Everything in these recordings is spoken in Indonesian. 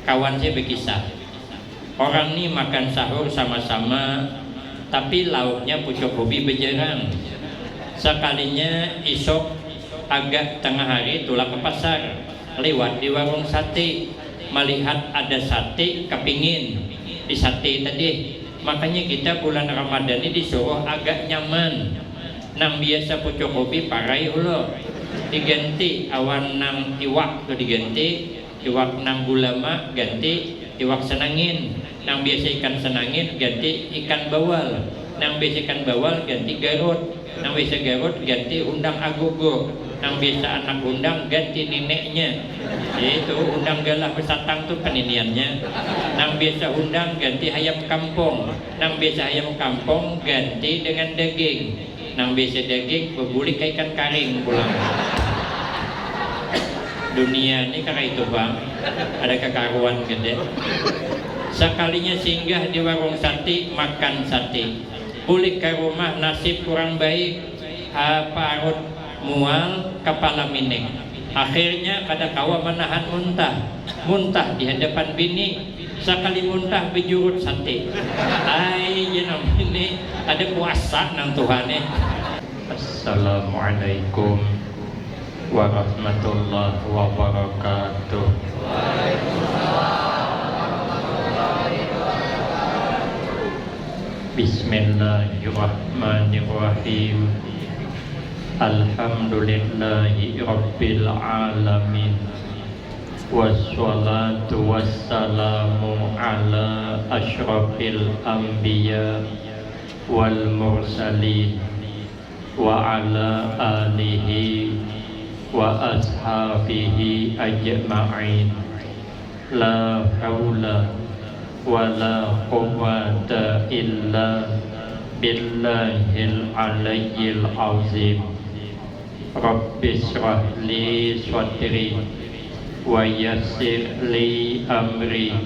Kawan saya berkisah, orang ini makan sahur sama-sama, tapi lauknya pucuk ubi berjerang. Sekalinya isok agak tengah hari tulah ke pasar, lewat di warung sate, melihat ada sate, kepingin di sate tadi. Makanya kita bulan Ramadan ini disuruh agak nyaman. Nang biasa pucuk ubi parai ulo, diganti awan nang iwak tu diganti, iwak nang gulama ganti iwak senangin. Nang biasa ikan senangin ganti ikan bawal. Nang biasa ikan bawal ganti garut. Nang biasa garut ganti undang agogo. Nang biasa anak undang ganti neneknya. Itu undang galah pesatang tu peniniannya. Nang biasa undang ganti ayam kampung. Nang biasa ayam kampung ganti dengan daging. Nang biasa daging berbulik ke ikan karing pulang. Dunia ini karena itu bang, ada kekaruan gede. Sekalinya singgah di warung sate, makan sate, pulik ke rumah nasib kurang baik, parut mual, kepala mining. Akhirnya kada kawa menahan muntah di hadapan bini. Sekali muntah berjurut sate. Ay, jenam ini ada puasa nang Tuhan. Assalamualaikum warahmatullahi wabarakatuh. Bismillahirrahmanirrahim. Alhamdulillahi rabbil alamin. Wassalatu wassalamu ala asyrafil anbiya wal mursalin wa ala alihi wa ashabihi ajma'in. La hawla wa la quwwata illa billahil aliyyil azim. Rabbi shrah li sadri wa yassir li amri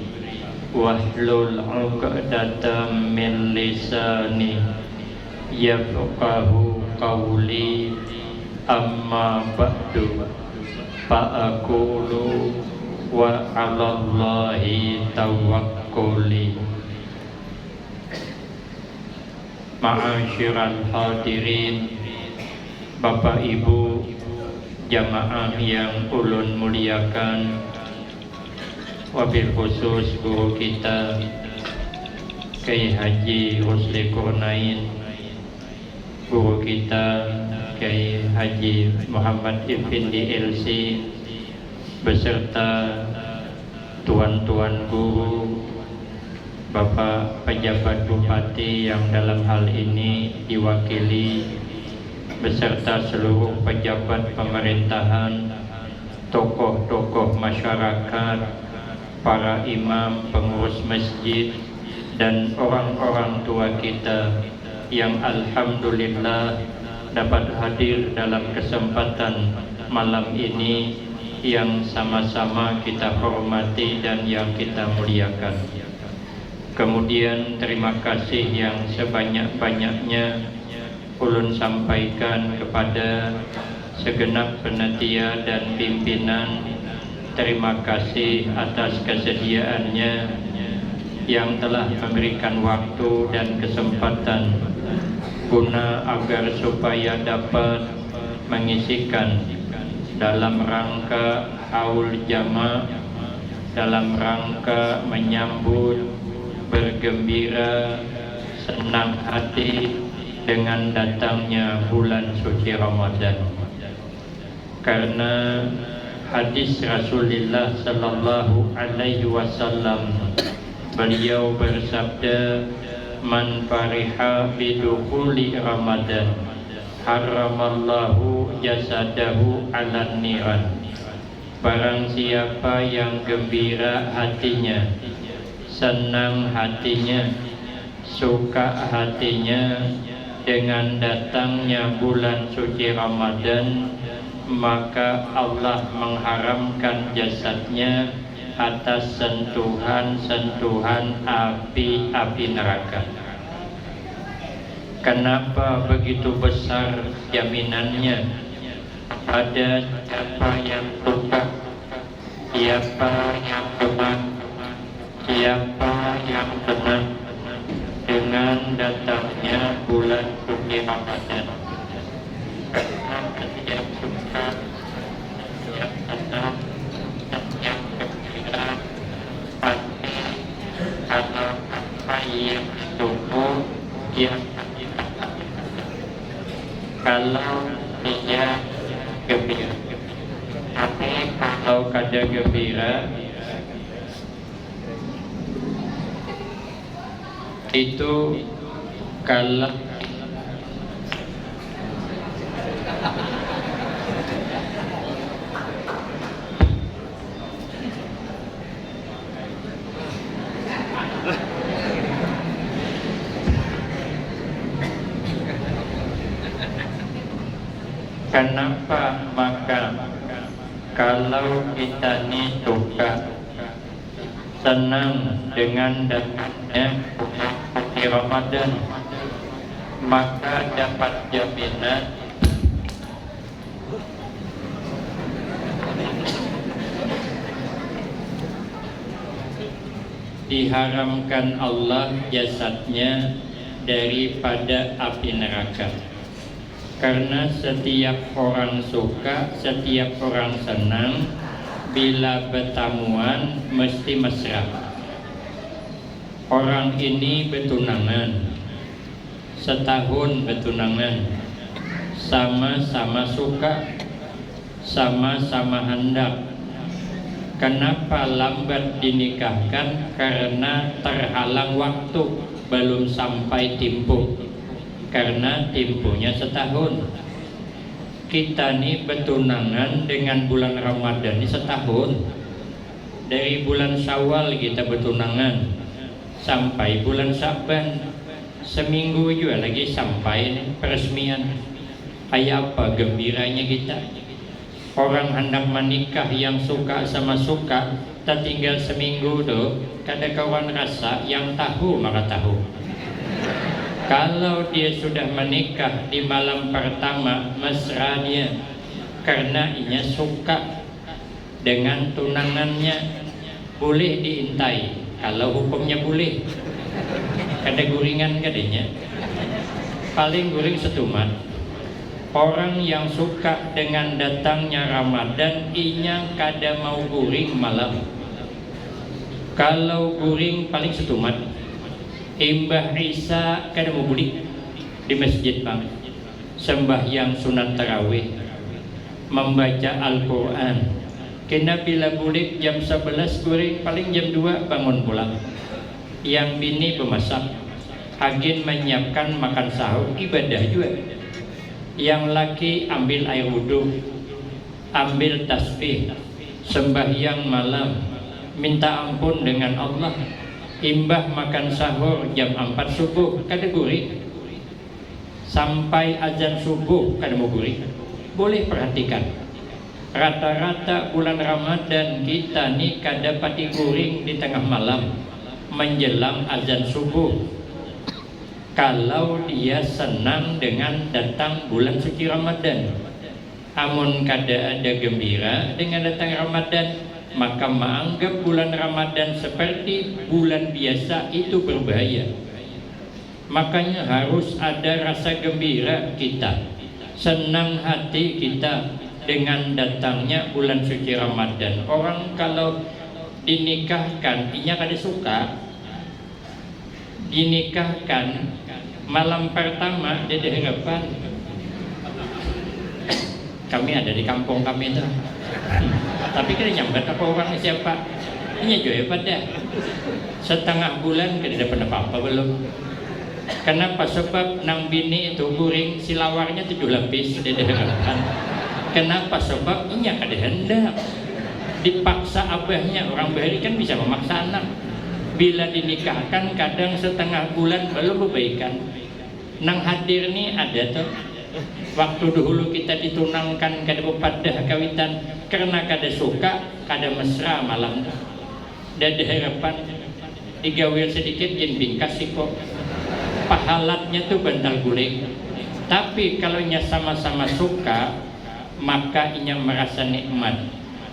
wahlul 'uqdatam min lisani yafqahu qawli. Amma ba'du fa'aqulu wa 'alallahi tawakkuli. Ma'asyiral hadirin, Bapak Ibu jamaah yang ulun muliakan, wabil khusus guru kita Kiai Haji Rusli Kurnain, guru kita Kiai Haji Muhammad Effendi LC, beserta tuan-tuan guru, Bapak pejabat bupati yang dalam hal ini diwakili, beserta seluruh pejabat pemerintahan, tokoh-tokoh masyarakat, para imam, pengurus masjid, dan orang-orang tua kita yang alhamdulillah dapat hadir dalam kesempatan malam ini yang sama-sama kita hormati dan yang kita muliakan. Kemudian terima kasih yang sebanyak-banyaknya ulun sampaikan kepada segenap panitia dan pimpinan. Terima kasih atas kesediaannya yang telah memberikan waktu dan kesempatan guna agar supaya dapat mengisikan dalam rangka haul jama', dalam rangka menyambut bergembira senang hati dengan datangnya bulan suci Ramadan. Karena hadis Rasulullah sallallahu alaihi wasallam, beliau bersabda, man fariha bidukhuli Ramadan haramallahu jasadahu 'alan niran. Barang siapa yang gembira hatinya, senang hatinya, suka hatinya dengan datangnya bulan suci Ramadan, maka Allah mengharamkan jasadnya atas sentuhan-sentuhan api neraka. Kenapa begitu besar jaminannya? Ada siapa yang luka, siapa yang demam, Siapa yang senang dengan datangnya bulan suci Ramadan, karena setiap suka, setiap senang, setiap gembira, pasti kalau apa yang ditunggu yang kalau dia gembira. Tapi kalau kada gembira itu kalau kenapa maka kalau kita ini suka senang dengan datangnya bulan suci Ramadan, maka dapat jaminan diharamkan Allah jasadnya daripada api neraka. Karena setiap orang suka, setiap orang senang, bila bertamuan mesti mesra. Orang ini bertunangan, setahun bertunangan, sama-sama suka, sama-sama hendak. Kenapa lambat dinikahkan? Karena terhalang waktu, belum sampai tempuh. Karena tempuhnya setahun. Kita nih bertunangan dengan bulan Ramadan ini setahun. Dari bulan Syawal kita bertunangan sampai bulan Syaban, seminggu juga lagi sampai peresmian. Kayak apa gembiranya kita. Orang hendak menikah yang suka sama suka, tak tinggal seminggu tuh, kada kawan rasa yang tahu maka tahu. Kalau dia sudah menikah di malam pertama mesra dia, karena inya suka dengan tunangannya, boleh diintai. Kalau hukumnya boleh, kada guringan kadanya, paling guring setumat. Orang yang suka dengan datangnya Ramadan, inya kada mau guring malam. Kalau guring paling setumat. Imbah Isa kada mau bulik di masjid bang, sembahyang sunat tarawih, membaca Al-Quran. Kena bila bulik jam 11 guring, paling jam 2 bangun pulang. Yang bini bemasak, agin menyiapkan makan sahur, ibadah juga. Yang laki ambil air wudhu, ambil tasbih, sembahyang malam, minta ampun dengan Allah. Imbah makan sahur jam 4 subuh kada guring, sampai azan subuh kada mau guring. Boleh perhatikan, rata-rata bulan Ramadan kita nih kada pati guring di tengah malam menjelang azan subuh. Kalau dia senang dengan datang bulan suci Ramadan. Amun kada ada gembira dengan datang Ramadan, maka menganggap bulan Ramadan seperti bulan biasa itu berbahaya. Makanya harus ada rasa gembira kita, senang hati kita dengan datangnya bulan suci Ramadan. Orang kalau dinikahkan, inya kada suka, dinikahkan malam pertama dia diharapan. Kami ada di kampung kami itu. Tapi kita nyambat apa orang siapa? Ini juga pada setengah bulan kita dapat apa-apa belum. Kenapa? Sebab nang bini itu guring silawarnya 7 lapis dia dengarkan. Kenapa? Sebab ini kada hendak. Dipaksa abahnya, orang bahari kan bisa memaksa anak. Bila dinikahkan kadang setengah bulan belum kebaikan. Nang hadir ni ada tuh. Waktu dahulu kita ditunangkan kada pepadah kawitan karena kada suka, kada mesra malam. Dan harapan digawil sedikit jen bingkas kok. Pahalatnya tuh bantal guling. Tapi kalau nya sama-sama suka, maka inya merasa nikmat.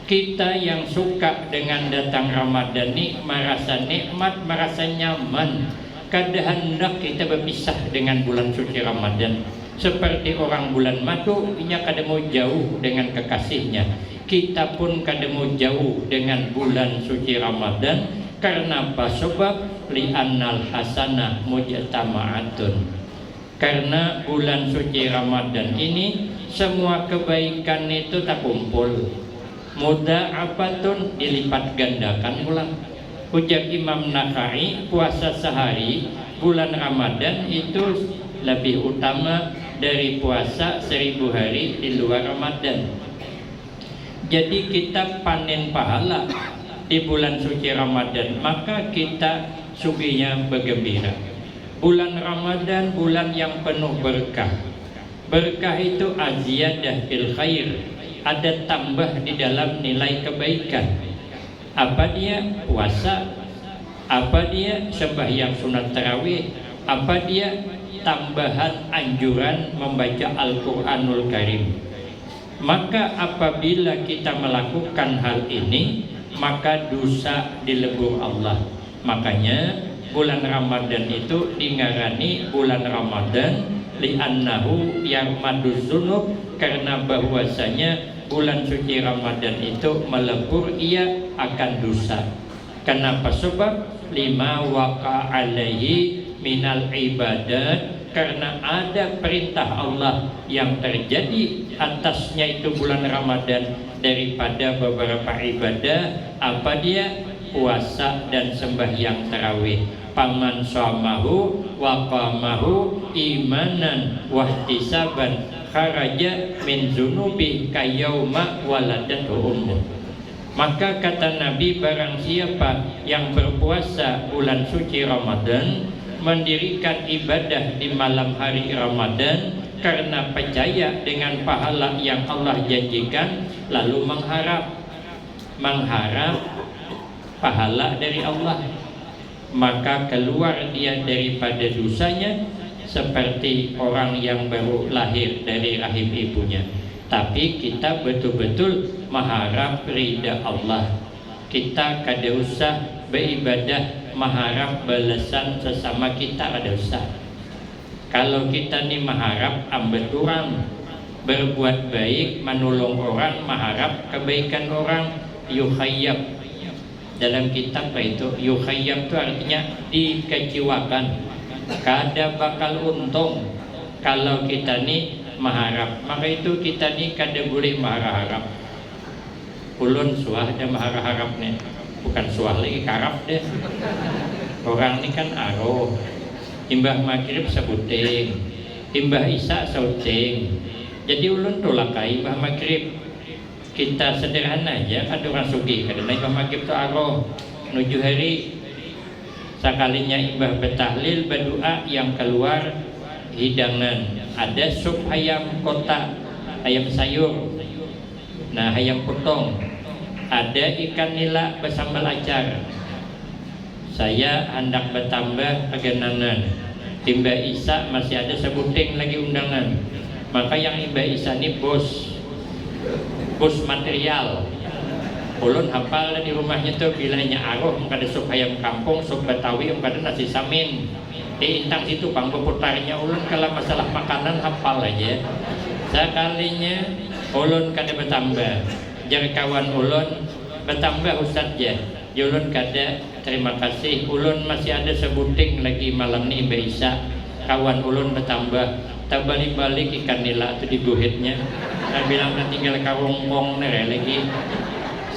Kita yang suka dengan datang Ramadan ini merasa nikmat, merasa nyaman. Kada hendak kita berpisah dengan bulan suci Ramadan. Seperti orang bulan madu, ia kada mau jauh dengan kekasihnya. Kita pun kada mau jauh dengan bulan suci Ramadan. Karena apa? Sebab li'annal hasanah mujtama'atun. Karena bulan suci Ramadan ini semua kebaikan itu tak kumpul. Mudha'afatun, dilipat gandakan pula. Ujar Imam Nakhai, puasa sehari bulan Ramadan itu lebih utama dari puasa 1000 hari di luar Ramadan. Jadi kita panen pahala di bulan suci Ramadan, maka kita suginya bergembira. Bulan Ramadan bulan yang penuh berkah. Berkah itu aziyadah fil khair, ada tambah di dalam nilai kebaikan. Apa dia? Puasa. Apa dia? Sembahyang sunat tarawih. Apa dia? Tambahan anjuran membaca Al-Quranul Karim. Maka apabila kita melakukan hal ini, maka dosa dilebur Allah. Makanya bulan Ramadan itu dingarani bulan Ramadan li'annahu yarmaduz dzunub, karena bahwasanya bulan suci Ramadan itu melebur ia akan dosa. Kenapa? Sebab lima waqa alaihi minal ibadat, karena ada perintah Allah yang terjadi atasnya itu bulan Ramadan daripada beberapa ibadah. Apa dia? Puasa dan sembahyang tarawih. Paman shamahu wa qamahu imanan wahtisaban kharaja min zunubi kayauma waladatu ummu. Maka kata Nabi, barang siapa yang berpuasa bulan suci Ramadan, mendirikan ibadah di malam hari Ramadan karena percaya dengan pahala yang Allah janjikan, lalu mengharap pahala dari Allah, maka keluar dia daripada dosanya seperti orang yang baru lahir dari rahim ibunya. Tapi kita betul-betul mengharap ridha Allah. Kita kada usah beribadah mengharap balasan sesama kita, kada usah. Kalau kita ni mengharap ambet orang, berbuat baik, menolong orang, mengharap kebaikan orang, yukhayyab. Dalam kitab itu yukhayyab itu artinya dikecewakan, kada bakal untung kalau kita ni mengharap. Maka itu kita ni kada boleh mengharap. Ulun suah ada mengharap ni, bukan suah lagi, karap deh. Orang ni kan aro, imbah maghrib sebuting, imbah isya sauting. Jadi ulun tolakai imbah maghrib. Kita sederhana aja, ada orang sugih kadang imbah maghrib tu aro 7 hari. Sekalinya imbah bertahlil berdoa, yang keluar hidangan. Ada sup ayam kotak, ayam sayur, nah ayam potong, ada ikan nila bersambal acar. Saya hendak bertambah kegenanan. Imbah Isa masih ada sebuting lagi undangan. Maka yang Imbah Isa ini bos material. Ulun hafal di rumahnya tuh bilanya aroh, ada sup ayam kampung, sup betawi, ada nasi samin. Di intang situ bang putarnya ulun kalau masalah makanan hafal aja. Sekalinya ulun kada bertambah, jar kawan ulun bertambah ustaz ya. Ulun kada, terima kasih. Ulun masih ada sebuting lagi malam ni Imbah Isa. Kawan ulun bertambah, tak balik-balik ikan nila tu di buhitnya. Saya bilang tinggal karungkong nere lagi.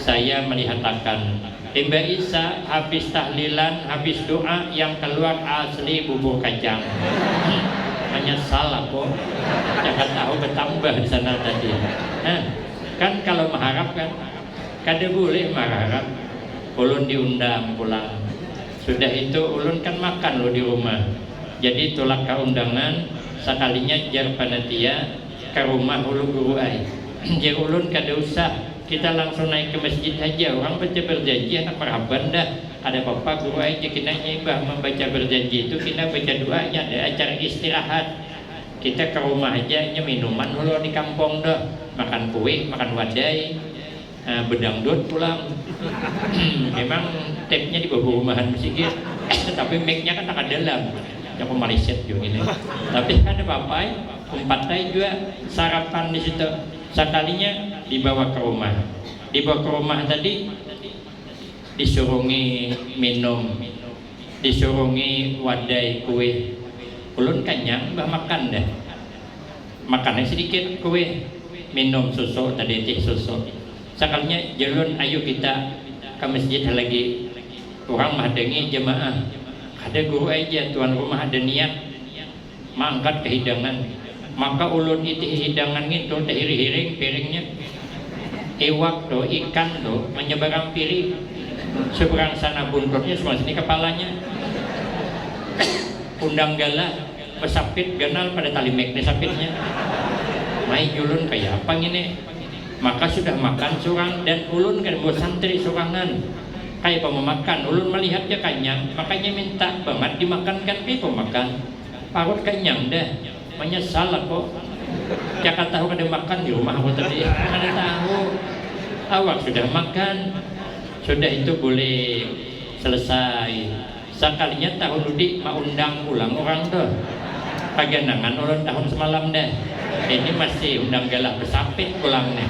Saya melihat akan Imbah Isa habis tahlilan, habis doa, yang keluar asli bubur kacang. Hanya salah kok. Jangan tahu bertambah di sana tadi. Kan kalau mengharap kan, kada boleh mengharap. Ulun diundang pulang. Sudah itu ulun kan makan lo di rumah. Jadi tolak ke undangan, sekalinya jar panitia ke rumah ulu guru ai. Jar ulun kada usah. Kita langsung naik ke masjid saja. Orang baca berjanji anak meraban dah. Ada apa-apa guru aja kena nyibah membaca berjanji itu, kita baca doanya, ada acara istirahat. Kita ke rumah aja, minuman dulu di kampung dah. Makan kue, makan wadai. bedangdut pulang. Memang tape-nya di bawah rumahan sedikit, tapi mic-nya kan tak dalam. Yang Malaysia juga ini. Tapi kan ada bapak, umpantai juga sarapan di situ. Sekalinya dibawa ke rumah. Dibawa ke rumah tadi disurungi minum, disurungi wadai kue. Ulun kenyang, bah makan dah. Makannya sedikit kue, minum susu tadi teh susu. Sekalinya jalun ayo kita ke masjid lagi. Orang mahdengi jemaah. Ada guru aja tuan rumah ada niat mangkat ke hidangan. Maka ulun itu hidangan itu hiring piringnya. Iwak do, ikan do, menyeberang piring. Seberang sana buntutnya, semua sini kepalanya. Undang galah, pesapit ganal pada tali mek sapitnya. Mai ulun kayak apa ini? Maka sudah makan surang dan ulun kan buat santri surangan. Kayak pemakan, ulun melihatnya kenyang, makanya minta banget dimakankan pi pemakan. Parut kenyang dah, menyesal kok. Jangan tahu kada makan di rumah aku tadi, kada tahu. Awak sudah makan, sudah itu boleh selesai. Sekalinya tahun udik mau undang pulang orang tuh. Paganangan ulun tahun semalam dah. Ini masih undang galah pesapit pulangnya.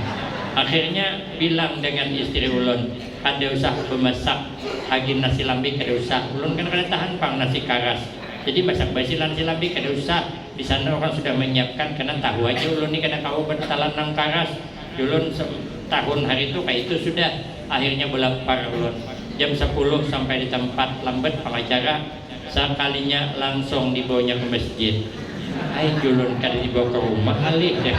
Akhirnya bilang dengan istri ulun, ada usah memasak lagi nasi lambi kada usah. Ulun kan kada tahan pang nasi karas. Jadi masak basi nasi lambi kada usah. Di sana orang sudah menyiapkan karena tahu aja ulun ni kada kau bertalan nang karas. Ulun tahun hari itu kayak itu sudah. Akhirnya belapar ulun. Jam 10 sampai di tempat lambat pengacara. Sekalinya langsung dibawanya ke masjid. Ai ulun kada dibawa ke rumah alih deh.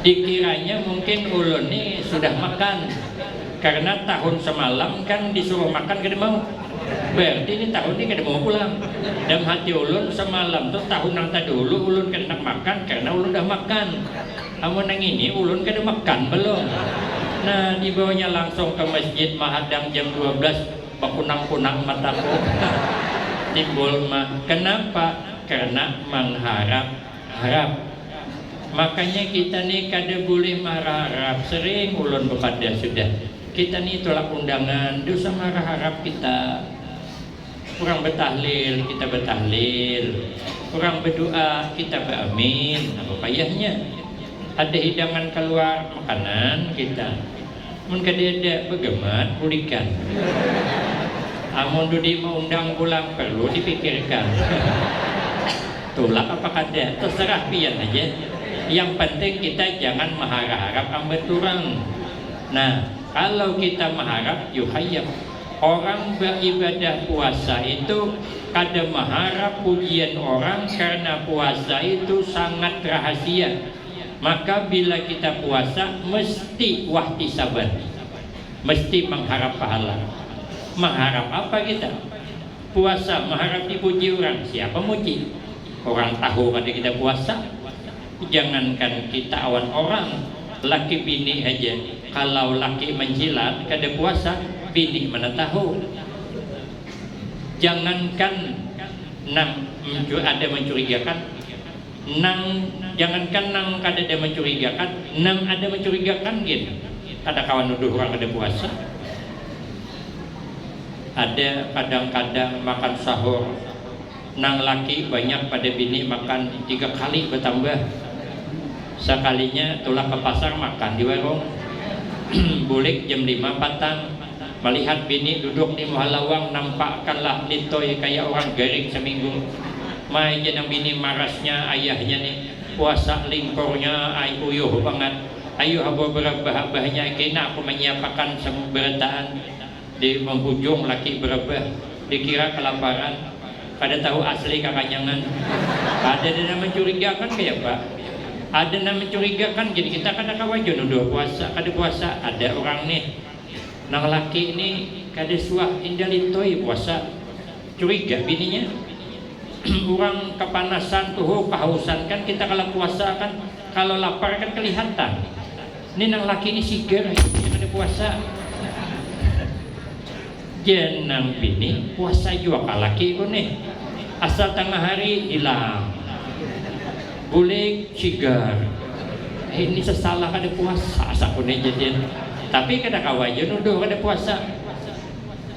Dikiranya mungkin ulun ini sudah makan karena tahun semalam kan disuruh makan kada mau. Berarti ini tahun ini kada mau pulang. Dalam hati ulun semalam tuh tahun yang tadi dulu ulun kada makan karena ulun udah makan. Amun yang ini ulun kada makan belum. Nah dibawanya langsung ke masjid mahadang jam 12 bakunang-kunang mataku. Timbul mah. Kenapa? Karena mengharap. Makanya kita nih kada boleh marah-harap. Sering ulun bepada sudah. Kita nih tolak undangan, dosa marah-harap kita. Kurang bertahlil, kita bertahlil. Kurang berdoa, kita beramin. Apa payahnya? Ada hidangan keluar makanan kita. Mun kada ada begemat pulihkan. Amun dudi mau undang pulang perlu dipikirkan. Tolak apa kada? Terserah pian aja. Yang penting kita jangan mengharap ambil turang. Nah, kalau kita mengharap yuhayyab. Orang beribadah puasa itu kada mengharap pujian orang karena puasa itu sangat rahasia. Maka bila kita puasa mesti wahtisaban. Mesti mengharap pahala. Mengharap apa kita? Puasa mengharap dipuji orang. Siapa muji? Orang tahu kada kita puasa. Jangankan kita awan orang, laki bini aja. Kalau laki menjilat kada puasa, bini mana tahu. Jangankan ada mencurigakan, jangankan nang kada ada mencurigakan, nang ada mencurigakan gitu. Ada kawan nuduh orang kada puasa. Ada kadang-kadang makan sahur, nang laki banyak pada bini makan 3 kali bertambah. Sekalinya tulah ke pasar makan di warung. Bulik jam 5 patang melihat bini duduk di muhalawang, nampakkanlah nitoy kayak orang garing seminggu. Mai jenang bini marasnya ayahnya nih puasa lingkornya ay uyuh banget. Ayo habo berabah-abahnya kena aku menyiapkan semuberataan di menghujung laki berabah dikira kelaparan. Kada tahu asli kakanyangan. Ada yang mencurigakan kayak Pak. Ada yang mencurigakan, jadi kita kada kawajon udah puasa, kada puasa. Ada orang nih, nang laki ini kada suah indalitoi puasa, curiga bininya. Orang kepanasan tuh, kehausan kan kita kalau puasa kan, kalau lapar kan kelihatan. Ini nang laki ini sigar, kada puasa. Jenang bini puasa juga kalaki ko nih, asal tengah hari hilang. Bulik cigar ini sesalah kada puasa sakune jadi. Tapi kada kawajan nuduh kada puasa.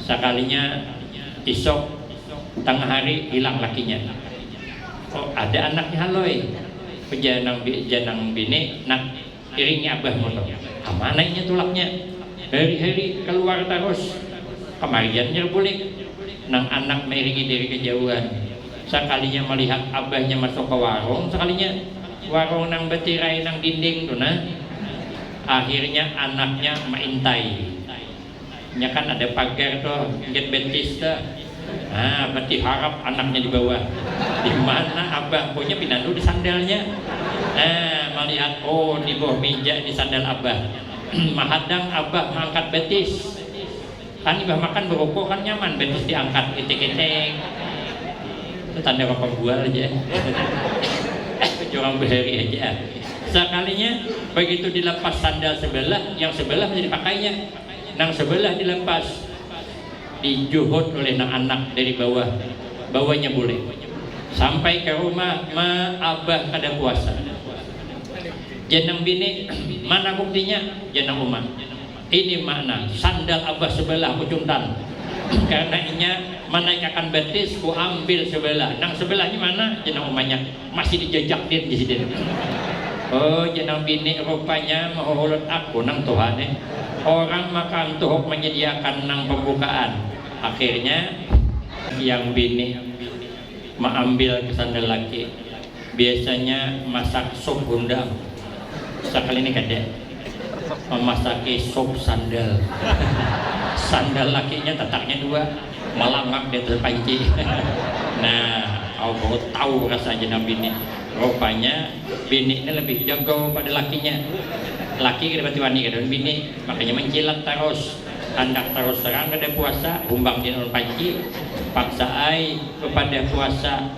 Sekalinya isok tengah hari hilang lakinya. Oh, ada anaknya haloi. Janang bini nak iringi abah motor. Amananya tulaknya. Hari-hari keluar terus. Kemariannya boleh. Nang anak meiringi dari kejauhan. Sekalinya melihat abahnya masuk ke warung, sekalinya warung nang betirai nang dinding tuh nah. Akhirnya anaknya maintai. Nya kan ada pagar tuh, get betis tuh. Nah, berarti harap anaknya di bawah. Di mana abah punya pinandu di sandalnya. Nah, melihat oh di bawah meja di sandal abah. Mahadang abah mengangkat betis. Kan ibah makan berokok kan nyaman, betis diangkat itik-itik. Itu tanda apa bual aja. Curang berhari aja. Sekalinya begitu dilepas sandal sebelah, yang sebelah menjadi pakainya. Nang sebelah dilepas. Dijuhud oleh anak dari bawah, bawahnya boleh sampai ke rumah abah kada puasa. Jenang bini mana buktinya? Jenang rumah ini makna sandal abah sebelah kucuntan karena inya mana akan betis ku ambil sebelah. Nang sebelahnya mana? Jenang rumahnya masih dijajak din di sini. Oh jenang bini rupanya menghulur aku nang Tuhan orang makan tuhuk menyediakan nang pembukaan. Akhirnya yang bini mengambil ke sandal laki. Biasanya masak sup undang. Sekali ini kada memasaki sup sandal. Sandal lakinya tataknya dua, melangak di atas panci. Nah, aku tahu rasa jenang bini. Rupanya bini ini lebih jago pada lakinya. Laki kada berarti wani kada bini, makanya mencilat terus. Hendak terus terang kada puasa, humbang di non panci, paksa ai kepada puasa.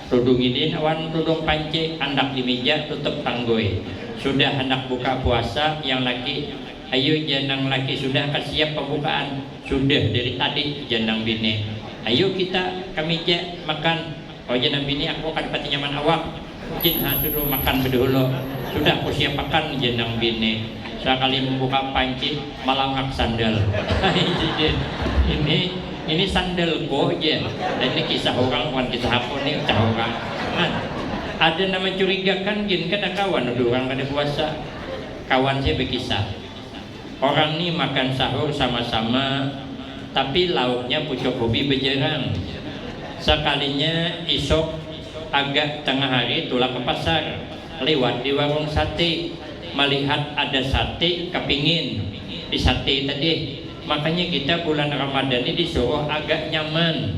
Tudungin awan tudung panci, hendak di meja tutup tanggoy. Sudah hendak buka puasa, yang laki, ayo jenang laki sudah siap pembukaan. Sudah dari tadi jenang bini. Ayo kita ke meja makan. Oh jenang bini aku akan pati nyaman awak. Jin dulu makan berdulu. Sudah aku siap makan jenang bini. Sekali membuka panci melangak sandal. ini sandalku aja. Dan ini kisah orang, bukan kisah apa nih, kisah orang. Nah, ada nama curiga kan gin kada kawan ada orang kada puasa. Kawan saya berkisah. Orang nih makan sahur sama-sama tapi lauknya pucuk ubi bejerang. Sekalinya isok agak tengah hari tulang ke pasar, lewat di warung sate, melihat ada sate kepingin di sate tadi. Makanya kita bulan Ramadan ini disuruh agak nyaman.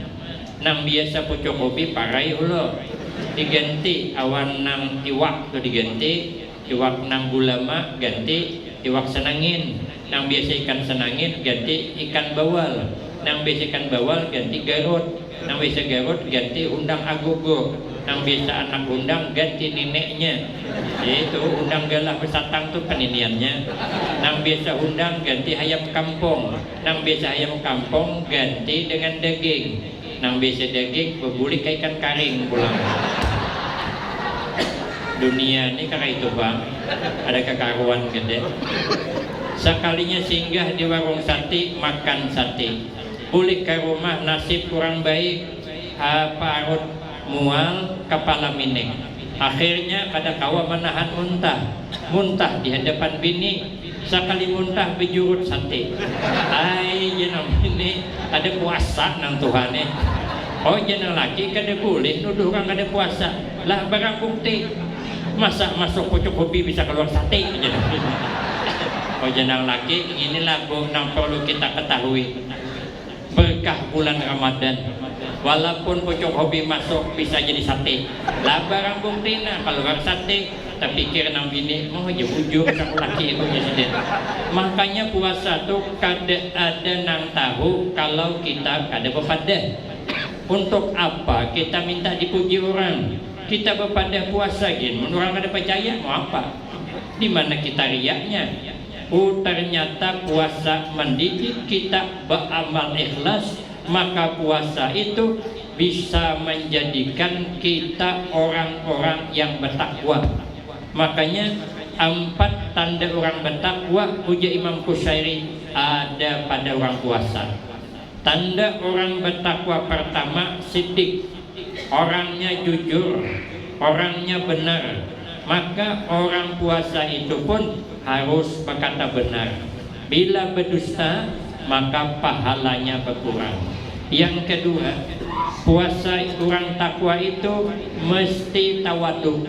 Nang biasa pucuk ubi parai ulo diganti awan nang iwak tuh diganti iwak nang gulama ganti iwak senangin. Nang biasa ikan senangin ganti ikan bawal. Nang biasa ikan bawal ganti garut. Nang biasa garut ganti undang agogo. Nang biasa anak undang ganti neneknya. Itu undang galah pesatang tuh peniniannya. Nang biasa undang ganti ayam kampung. Nang biasa ayam kampung ganti dengan daging. Nang biasa daging berbulik ke ikan karing pulang. Dunia ini kayak itu bang, ada kekaruan gede. Sekalinya singgah di warung sate makan sate. Pulik ke rumah nasib kurang baik, parut mual kepala mining. Akhirnya kada kawa menahan muntah di hadapan bini. Sekali muntah bejurut sate. Ai jenang bini ada puasa nang Tuhan Oh jenang laki kada boleh nuduh orang kada puasa. Lah barang bukti masa masuk pucuk ubi bisa keluar sate jenang bini. Oh jenang laki inilah nang perlu kita ketahui. Berkah bulan Ramadan. Walaupun pucuk hobi masuk bisa jadi sate. Lah barang bukti nah kalau orang sate terpikir nang bini mau aja ujung kamu laki itu jadi. Makanya puasa tuh kada ada nang tahu kalau kita kada berpadah. Untuk apa kita minta dipuji orang? Kita berpadah puasa gin, menurut orang kada percaya mau apa? Di mana kita riaknya? Ternyata puasa mendidik kita beramal ikhlas, maka puasa itu bisa menjadikan kita orang-orang yang bertakwa. Makanya 4 tanda orang bertakwa ujar Imam Qushairi ada pada orang puasa. Tanda orang bertakwa pertama siddiq, orangnya jujur, orangnya benar. Maka orang puasa itu pun harus berkata benar. Bila berdusta maka pahalanya berkurang. Yang kedua, puasa orang takwa itu mesti tawadu,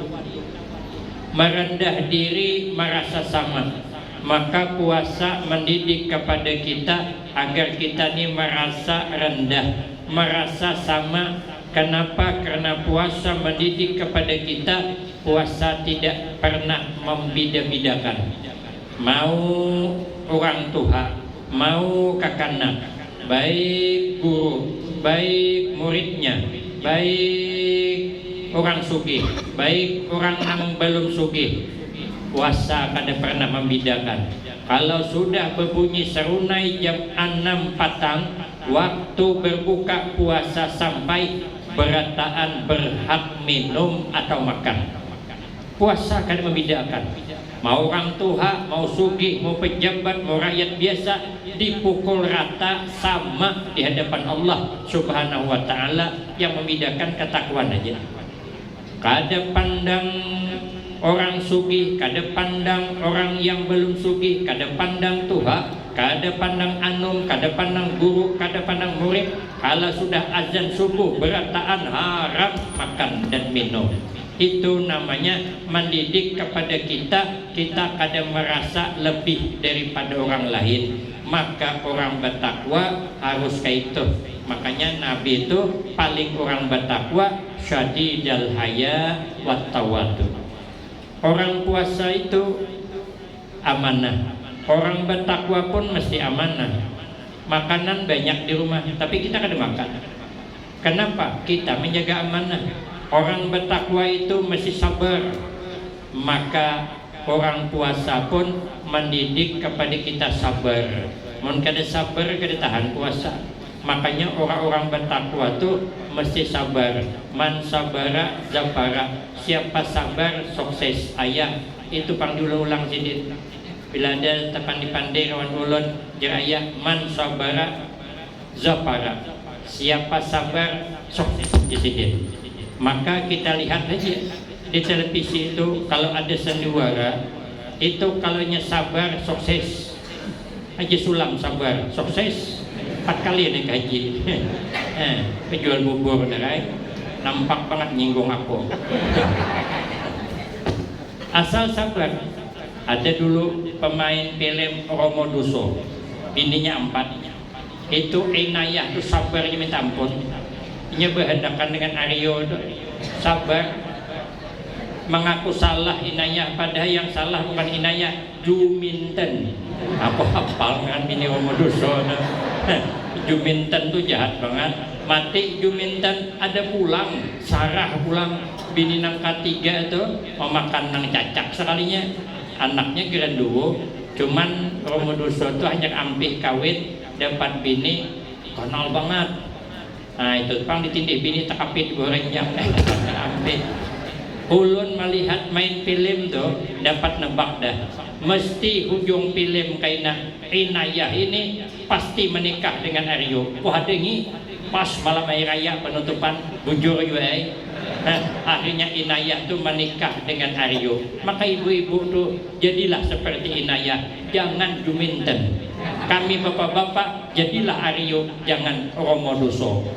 merendah diri, merasa sama. Maka puasa mendidik kepada kita agar kita ini merasa rendah, merasa sama. Kenapa? Karena puasa mendidik kepada kita, puasa tidak pernah membeda-bedakan. Mau orang tua, mau kakanak, baik guru, baik muridnya, baik orang sugih, baik orang yang belum sugih, puasa kada pernah membedakan. Kalau sudah berbunyi serunai jam 6 petang, waktu berbuka puasa sampai berataan berhak minum atau makan. Puasa kada membedakan. Mau orang tua, mau sugih, mau pejabat, mau rakyat biasa, dipukul rata sama di hadapan Allah Subhanahu wa ta'ala. Yang membedakan ketakwaan aja. Kada pandang orang sugih, kada pandang orang yang belum sugih, kada pandang tua, kada pandang anum, kada pandang guru, kada pandang murid. Kalau sudah azan subuh berataan haram makan dan minum. Itu namanya mendidik kepada kita, kita kadang merasa lebih daripada orang lain. Maka orang bertakwa harus kayak itu. Makanya Nabi itu paling orang bertakwa syadidal haya wat tawadu. Orang puasa itu amanah. Orang bertakwa pun mesti amanah. Makanan banyak di rumah, tapi kita kada makan. Kenapa? Kita menjaga amanah. Orang bertakwa itu mesti sabar. Maka orang puasa pun mendidik kepada kita sabar. Mun kada sabar kada tahan puasa. Makanya orang-orang bertakwa itu mesti sabar. Man sabara zafara. Siapa sabar sukses. Ayah itu pang dulu ulang sidit. Bila ada terpandi-pandai kawan ulun jerayah man sabara zafara. Siapa sabar sukses di sidit. Maka kita lihat aja di televisi itu kalau ada sandiwara itu kalaunya sabar sukses. Haji Sulam sabar sukses 4 kali naik haji. Penjual bubur derai nampak banget nyinggung aku. Asal sabar. Ada dulu pemain film Romo Duso, bininya 4. Itu Inayah itu sabarnya minta ampun. Ini berhadapan dengan Aryo itu sabar, mengaku salah Inayah, padahal yang salah bukan Inayah, Juminten. Aku hafal kan bini Romo Duso. Juminten tuh jahat banget. Mati Juminten, ada pulang Sarah pulang bini nang ketiga itu mau makan nang cacak sekalinya. Anaknya kira dua, cuman Romo Duso tuh hanya ampih kawin dapat bini kenal banget. Nah itu pang ditindih bini takapit gorengnya ampih. Ulun melihat main film tuh dapat nebak dah. Mesti ujung film kaina Inayah ini pasti menikah dengan Aryo. Wah dengi pas malam hari raya penutupan bujur juga. Akhirnya Inayah tuh menikah dengan Aryo. Maka ibu-ibu tuh jadilah seperti Inayah, jangan Juminten. Kami bapak-bapak jadilah Aryo, jangan Romo Duso.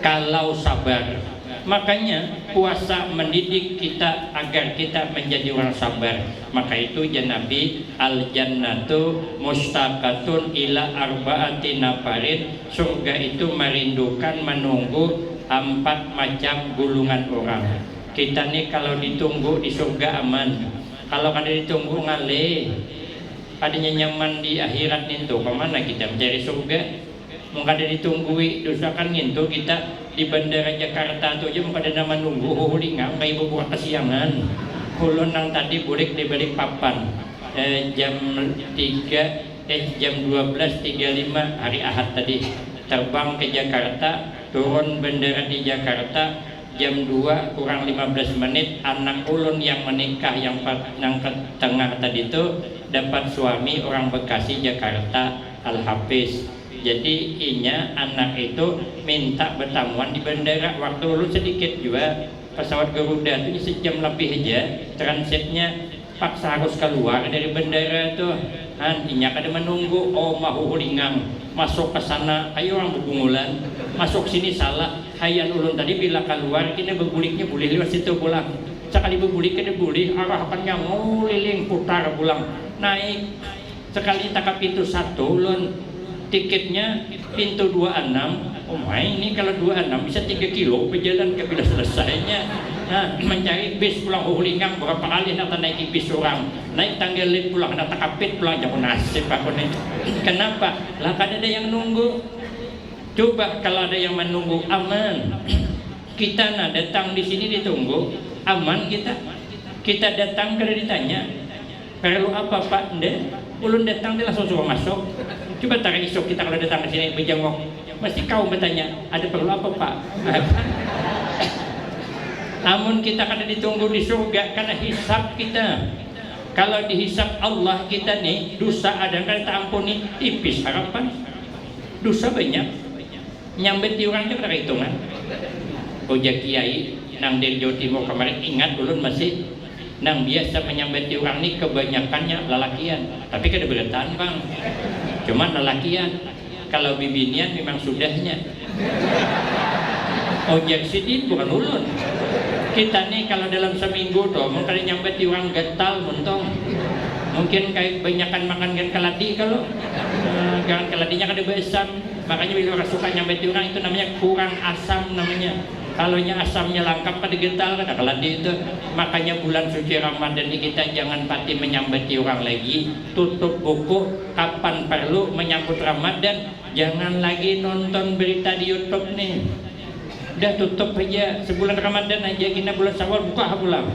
Kalau sabar. Makanya puasa mendidik kita agar kita menjadi orang sabar. Maka itu ya Nabi, al jannatu mustaqatun ila arba'ati nafarin. Surga itu merindukan menunggu 4 macam gulungan orang. Kita nih kalau ditunggu di surga aman. Kalau kada ditunggu ngalih, adanya nyaman di akhirat nih tuh. Kemana kita mencari surga? Mungkin ada ditunggui dosakan ngintu kita di bandara Jakarta tuh aja pada nama nunggu lingang kayak beberapa kesiangan. Kulon nang tadi boleh dibalik papan jam 12.35 hari Ahad tadi terbang ke Jakarta, turun bandara di Jakarta jam 2 kurang 15 menit anak ulun yang menikah yang ke tengah tadi itu dapat suami orang Bekasi Jakarta Al-Hafiz. Jadi inya anak itu minta bertamuan di bandara. Waktu ulun sedikit juga pesawat Garuda itu sejam lebih aja transitnya, paksa harus keluar dari bandara itu. Inya kada menunggu, oh mau hulingang masuk ke sana, ayo orang begungulan masuk sini salah. Hayan ulun tadi bila keluar kini bebuliknya boleh lewat situ pulang. Sekali bebulik kena boleh arahkannya nguliling putar pulang naik. Sekali takap pintu 1 ulun tiketnya pintu 26. Oh ini kalau 26 bisa 3 kilo berjalan ke bila selesainya. Nah, mencari bis pulang Hulingang berapa kali nak naik bis orang, naik tangga lift pulang, nak takapit pulang, jangan nasib aku nih. Kenapa? Lah kan ada yang nunggu. Coba kalau ada yang menunggu aman. Kita nak datang di sini ditunggu aman kita. Kita datang kada ditanya perlu apa Pak? Nde, ulun datang dia langsung suruh masuk. Coba tarik esok kita kalau datang ke sini berjengok, mesti kau bertanya ada perlu apa Pak? Namun kita kada ditunggu di surga karena hisab kita. Kalau dihisab Allah kita nih dosa ada kan tak ampuni, tipis harapan. Dosa banyak, nyambet di orangnya kada hitungan. Ojek kiai nang dari Jawa Timur kemarin ingat ulun masih nang biasa menyambet orang ni kebanyakannya lelakian, tapi kada bertahan bang. Cuman lelakian, kalau bibinian memang sudahnya. Ojek sidin bukan ulun. Kita nih kalau dalam seminggu tuh mungkin nyambet orang gatal mentong. Mungkin kayak kebanyakan makan gan keladi kalau gan keladinya kada bersam, makanya bila orang suka nyambet orang itu namanya kurang asam namanya. Kalau asamnya lengkap pada getal kada keladi itu. Makanya bulan suci Ramadan ini kita jangan pati menyambeti orang lagi. Tutup buku kapan perlu menyambut Ramadan. Jangan lagi nonton berita di YouTube nih. Udah tutup aja sebulan Ramadan aja, kita bulan Syawal buka pulang.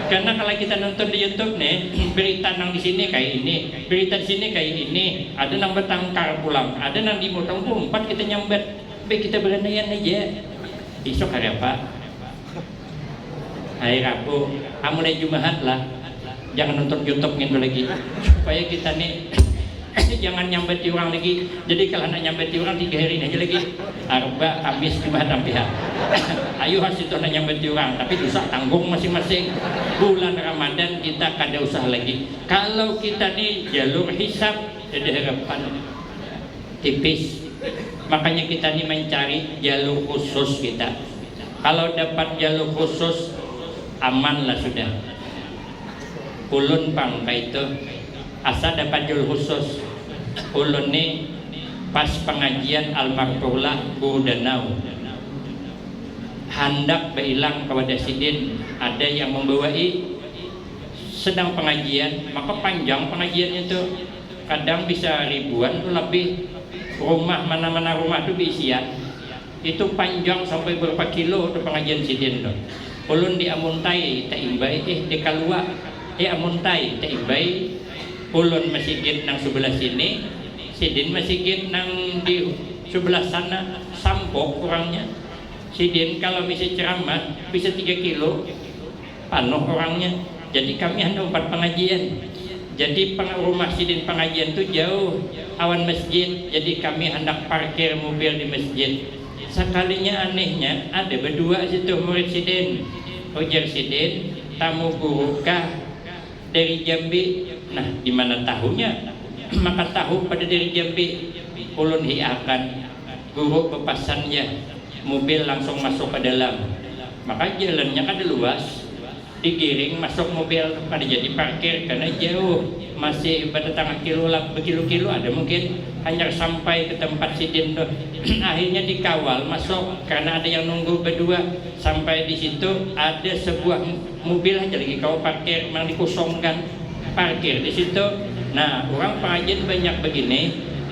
Karena kalau kita nonton di YouTube nih berita nang di sini kayak ini, berita di sini kayak ini, ada nang bertangkar pulang, ada nang di motong umpat kita nyambet. Baik kita beranian aja. Besok hari apa? Hari Rabu, mulai Jumat lah. Jangan nonton YouTube gitu lagi, supaya kita nih jangan nyambeti orang lagi. Jadi kalau nak nyambeti orang 3 hari aja lagi. Arba, Kamis, Jumat, sampai ayo harus itu nak nyambeti orang, tapi dosa tanggung masing-masing. Bulan Ramadan kita kada usah lagi. Kalau kita nih jalur hisab ada harapan tipis. Makanya kita nih mencari jalur khusus kita. Kalau dapat jalur khusus aman lah sudah. Ulun pang itu asa dapat jalur khusus. Ulun nih pas pengajian almarhumlah Guru Danau hendak bilang kepada sidin, ada yang membawai sedang pengajian, maka panjang pengajiannya itu kadang bisa ribuan tuh lebih. Rumah mana-mana rumah itu diisian itu panjang sampai berapa kilo itu pengajian sidin tuh. Ulun di Amuntai tak imbai di Kalua Amuntai tak imbai. Ulun masjid nang sebelah sini, sidin masjid nang di sebelah sana, sampok kurangnya. Sidin kalau bisa ceramah bisa 3 kilo panuh orangnya. Jadi kami hanya 4 pengajian. Jadi rumah sidin pengajian itu jauh awan masjid, jadi kami hendak parkir mobil di masjid. Sekalinya anehnya ada berdua situ murid sidin. Ujar sidin, tamu guru kah dari Jambi? Nah, di mana tahunya? Maka tahu pada dari Jambi. Ulun hiakan guru pepasannya, mobil langsung masuk ke dalam. Maka jalannya kan luas. Digiring masuk mobil pada jadi parkir karena jauh, masih bertengah kilo lah, berkilo-kilo ada mungkin hanya sampai ke tempat sidin tuh. Akhirnya dikawal masuk karena ada yang nunggu berdua. Sampai di situ ada sebuah mobil aja lagi kau parkir, memang dikosongkan parkir di situ. Nah, orang pengajian banyak begini.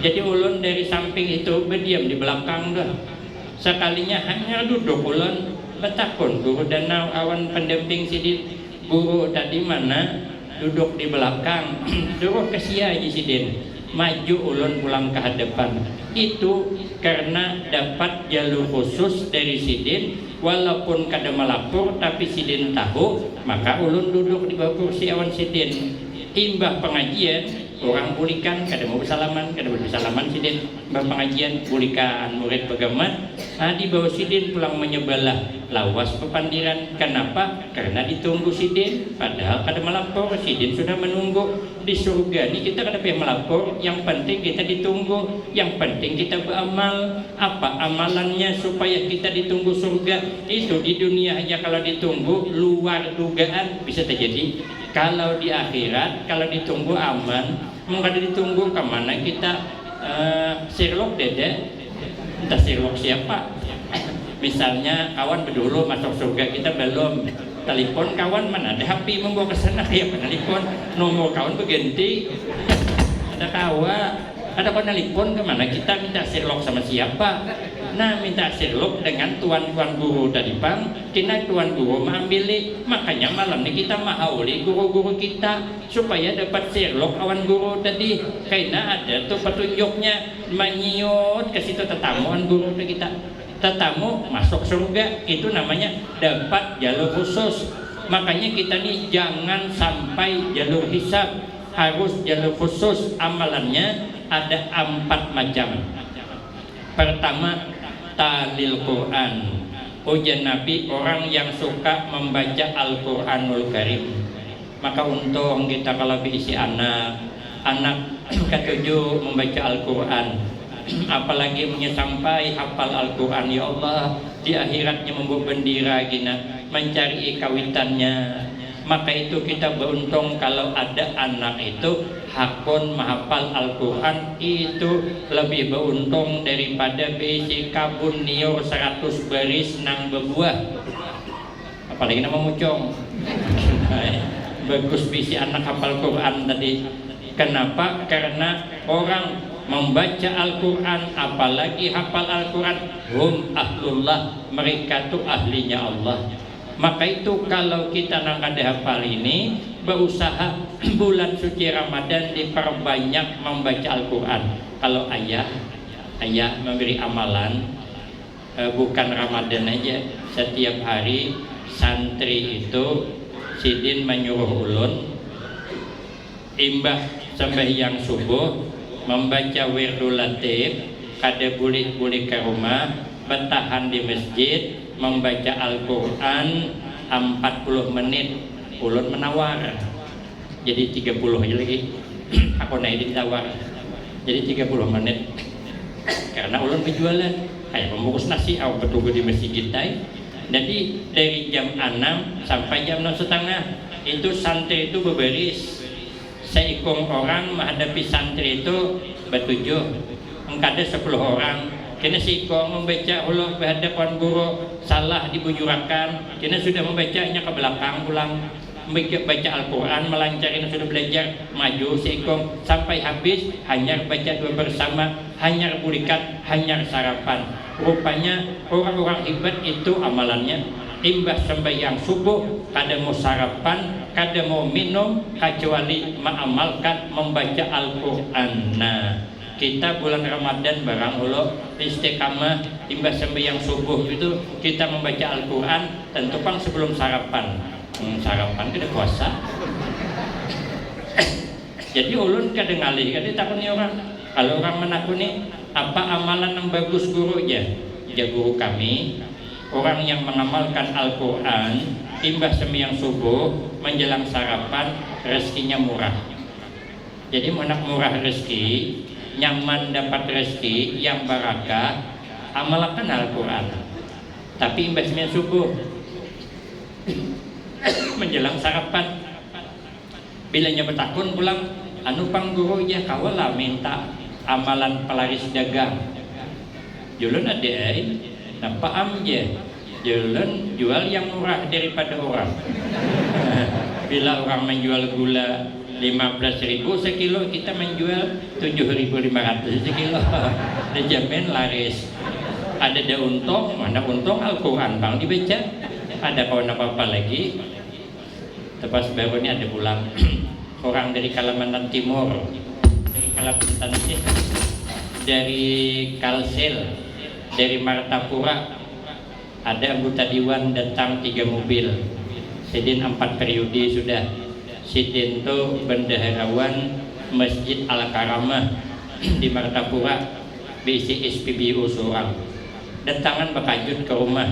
Jadi ulun dari samping itu berdiam di belakang dah. Sekalinya hanya duduk ulun betakun Guru Danau awan pendamping sidin, guru tadi mana duduk di belakang. Suruh kesia aja sidin, maju ulun pulang ke hadapan. Itu karena dapat jalur khusus dari sidin walaupun kada melapor tapi sidin tahu, maka ulun duduk di bawah kursi awan sidin. Imbah pengajian orang bulikan kada mau bersalaman, kada boleh bersalaman sidin. Imbah pengajian bulikan murid pegamat, di bawah sidin pulang menyebelah lawas pepandiran. Kenapa? Karena ditunggu sidin, padahal kada melapor, sidin sudah menunggu. Di surga ini kita kada payah melapor, yang penting kita ditunggu, yang penting kita beramal. Apa amalannya supaya kita ditunggu surga? Itu di dunia aja kalau ditunggu luar dugaan bisa terjadi. Kalau di akhirat, kalau ditunggu aman, mau kada ditunggu kemana kita? Sherlock dede, entah Sherlock siapa. Misalnya kawan berdulu masuk surga, kita belum. Telepon kawan mana ada HP membawa ke sana, ya telepon nomor kawan berganti. Ada kawan telepon kemana kita minta Sherlock sama siapa? Nah, minta Sherlock dengan tuan-tuan guru tadi bang, kena tuan guru mengambil. Makanya malam ini kita mahauli guru-guru kita supaya dapat Sherlock awan guru tadi. Karena ada tuh petunjuknya, menyiut ke situ tetamuan guru kita. Tetamu masuk surga itu namanya dapat jalur khusus. Makanya kita nih jangan sampai jalur hisab, harus jalur khusus. Amalannya ada 4 macam. Pertama, talil Quran. Ujian Nabi orang yang suka membaca Al-Quranul Karim. Maka untung kita kalau diisi anak ketujuh membaca Al-Quran. Apalagi sampai hafal Al-Quran, ya Allah, di akhiratnya membawa bendera gina, mencari kawitannya. Maka itu kita beruntung kalau ada anak itu hakun menghafal Al-Quran, itu lebih beruntung daripada besi kabun niur 100 baris nang berbuah. Apalagi nama mucong. Bagus bisi anak hafal Quran tadi. Kenapa? Karena orang membaca Al-Quran, apalagi hafal Al-Quran, hum ahlullah, mereka tuh ahlinya Allah. Maka itu kalau kita nak ada hafal ini, berusaha bulan suci Ramadan diperbanyak membaca Al-Quran. Kalau ayah memberi amalan, bukan Ramadan aja, setiap hari santri itu sidin menyuruh ulun imbah sembahyang subuh membaca wirdul latif, kada bulik-bulik ke rumah, bertahan di masjid membaca Al-Quran 40 menit. Ulun menawar jadi 30 aja lagi. Aku naik ditawar jadi 30 menit karena ulun berjualan kayak membungkus nasi atau bertunggu di masjid kita. Jadi dari jam 6 sampai jam 6:30 itu santri itu berbaris. Seikung orang menghadapi santri itu bertujuh, ada 10 orang. Kena seikung membaca ulang berhadapan guru, salah dibujurakan. Kena sudah membacanya ke belakang pulang, baca Al-Quran melancarin sudah belajar maju seikung sampai habis hanya baca dua bersama, hanya bulikat, hanya sarapan. Rupanya orang-orang hebat itu amalannya imbah sembahyang subuh kada mau sarapan, kada mau minum kecuali mengamalkan membaca Al-Quran. Nah, kita bulan Ramadan barang ulo istiqamah imbah sembahyang subuh itu kita membaca Al-Quran, tentu pang sebelum sarapan. Sarapan kada puasa. Jadi ulun kada ngalih, kada takuni orang. Kalau orang menakuni apa amalan yang bagus gurunya? Ya guru kami orang yang mengamalkan Al-Quran imbah sembahyang subuh menjelang sarapan rezekinya murah. Jadi menak murah rezeki, nyaman dapat rezeki yang barakah, amalkan Al-Quran. Tapi imbah sembahyang subuh menjelang sarapan bilanya bertakun pulang anu pang guru ya kawala minta amalan pelaris dagang. Julun ada napa amje jalan jual yang murah daripada orang. Bila orang menjual gula 15.000 sekilo, kita menjual 7.500 sekilo. Dijamin laris. Ada untung, mana untung Al-Quran bang dibaca. Ada kawan apa-apa lagi. Tepas baru ini ada pulang orang dari Kalimantan Timur, dari Kalimantan dari Kalsel, dari Martapura. ada anggota dewan datang 3 mobil. Sidin 4 periode sudah. Sidin tuh bendaharawan Masjid Al-Karamah di Martapura, BC SPBU seorang. Datangan bakajut ke rumah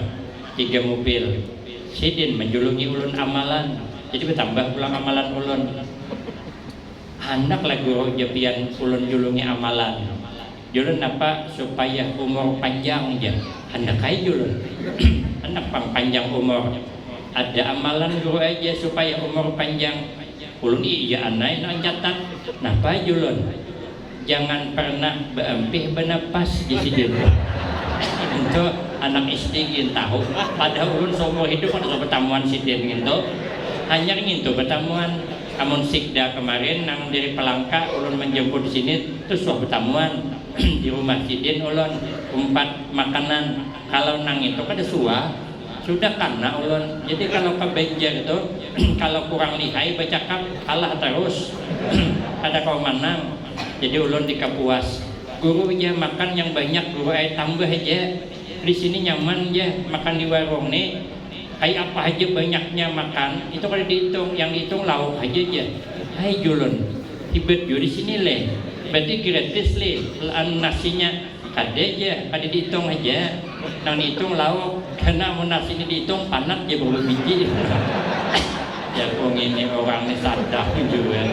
3 mobil. Sidin menjulungi ulun amalan. Jadi bertambah pulang amalan ulun. Hendak lagu japian ulun julungi amalan. Julun apa supaya umur panjang aja. Hendak kai julun. Hendak panjang umur. Ada amalan guru aja supaya umur panjang. Ulun iya anai nang catat. Napa julun? Jangan pernah beempih benapas di sini. Itu anak istri ingin tahu. Padahal ulun seumur hidup ada pertemuan sidin gitu. Hanya gitu pertemuan. Amun sikda kemarin nang dari Pelangka ulun menjemput di sini terus suah pertemuan di rumah sidin ulun umpat makanan. Kalau nang itu kada suah sudah karena ulun. Jadi kalau ke Banjar itu kalau kurang lihai bercakap kalah terus. Ada kau menang. Jadi ulun di Kapuas. Guru aja makan yang banyak, guru aja tambah aja. Di sini nyaman aja makan di warung nih. Kayak apa aja banyaknya makan itu kalau dihitung, yang dihitung lauk aja. Hai julun, hibet ju di sini leh. Berarti gratis leh. Nasinya kada aja, kada dihitung aja. Nang dihitung lauk, karena mau nasi ini dihitung panas aja berapa biji. Ya kong ini orang ini sadar juga.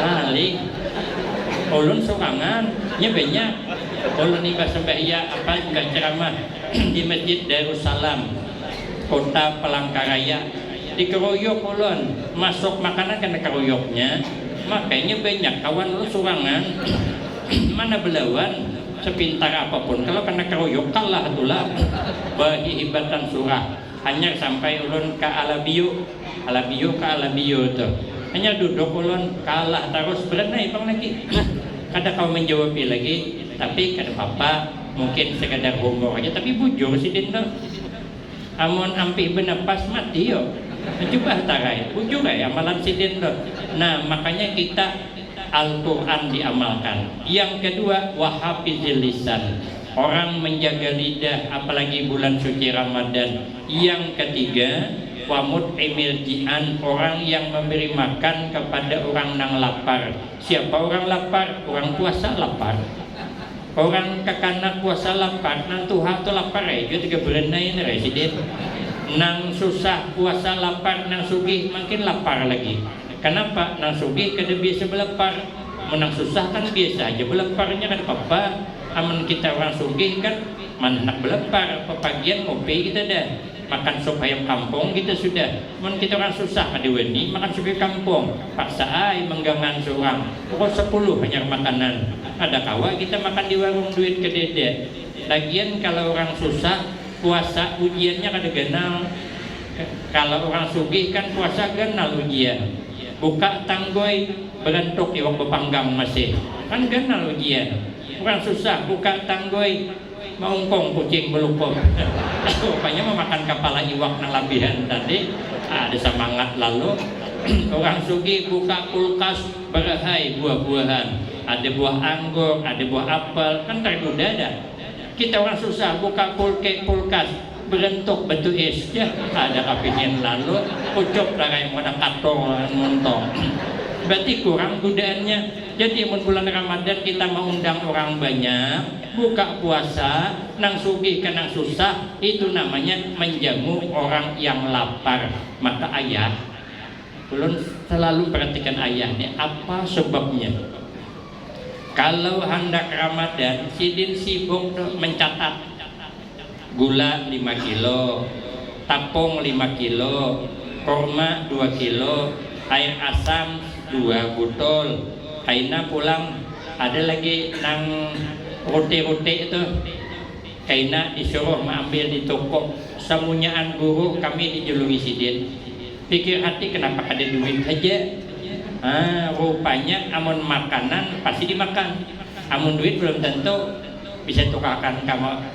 Paling ulun sorangan, nya banyak. Ulun iba sembahyang apa enggak ceramah di Masjid Darussalam. Kota Palangkaraya dikeroyok ulun masuk makanan kena keroyoknya makanya banyak kawan lu surangan mana belawan sepintar apapun kalau kena keroyok kalah itulah bagi hibatan surah hanya sampai ulun ke Alabiyo ke Alabiyo tuh hanya duduk ulun kalah terus berenai bang lagi kada kau menjawab lagi tapi kada apa mungkin sekadar humor aja tapi bujur si Dindo. Amun ampih benapas mati yo. Coba tarai, bujur ya amalan sidin tuh. Nah, makanya kita Al-Qur'an diamalkan. Yang kedua, wahafizil lisan. Orang menjaga lidah apalagi bulan suci Ramadan. Yang ketiga, wamut emirjian, orang yang memberi makan kepada orang nang lapar. Siapa orang lapar? Orang puasa lapar. Orang kekana puasa lapar, nang Tuhan tu lapar aja tiga berenai ni residen. Nang susah puasa lapar, nang sugih makin lapar lagi. Kenapa? Nang sugih kada biasa belapar, menang susah kan biasa aja belaparnya kada apa-apa. Aman kita orang sugih kan, mana nak belapar, pepagian ngopi kita dah. Makan sop ayam kampung kita sudah. Men kita orang susah kada weni makan sop kampung. Paksa ai menggangan seorang. Pokok 10 hanya makanan. Ada kawa kita makan di warung duit kedede. Lagian kalau orang susah puasa ujiannya kada genal. Kalau orang sugih kan puasa genal ujian. Buka tanggoy berentuk iwak bepanggang masih. Kan genal ujian. Orang susah buka tanggoy maungkong kucing belupok. Rupanya memakan kepala iwak nang labihan tadi ada semangat lalu orang sugih buka kulkas berahai buah-buahan ada buah anggur ada buah apel kan tergoda dah kita orang susah buka kulkas berentuk bentuk es ya ada kapingin lalu ucap lagai mana katong montong berarti kurang godaannya. Jadi bulan Ramadan kita mengundang orang banyak buka puasa nang sugih ke nang susah itu namanya menjamu orang yang lapar. Maka ayah ulun selalu perhatikan ayah nih apa sebabnya. Kalau hendak Ramadan sidin sibuk mencatat gula 5 kilo, tapung 5 kilo, kurma 2 kilo, air asam 2 botol. Kaina pulang ada lagi nang roti-roti itu kaina disuruh mengambil di toko semunyaan guru kami dijulungi sidin pikir hati kenapa ada duit aja rupanya amun makanan pasti dimakan amun duit belum tentu bisa tukarkan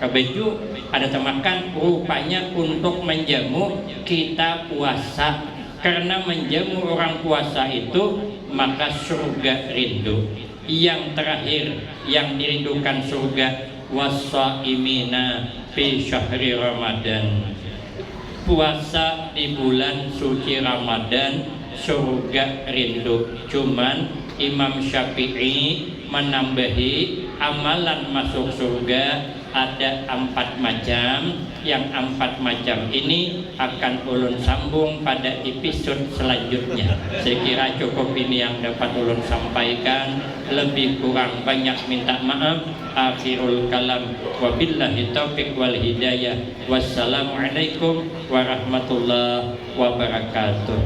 ke baju ada temakan rupanya untuk menjamu kita puasa karena menjamu orang puasa itu maka surga rindu. Yang terakhir yang dirindukan surga wasaimina fi syahri Ramadan. Puasa di bulan suci Ramadan surga rindu. Cuman Imam Syafi'i menambahi amalan masuk surga ada 4 macam. Yang 4 macam ini akan ulun sambung pada episode selanjutnya. Saya kira cukup ini yang dapat ulun sampaikan. Lebih kurang banyak minta maaf. Akhirul kalam, wabillahi taufiq wal hidayah. Wassalamualaikum warahmatullahi wabarakatuh.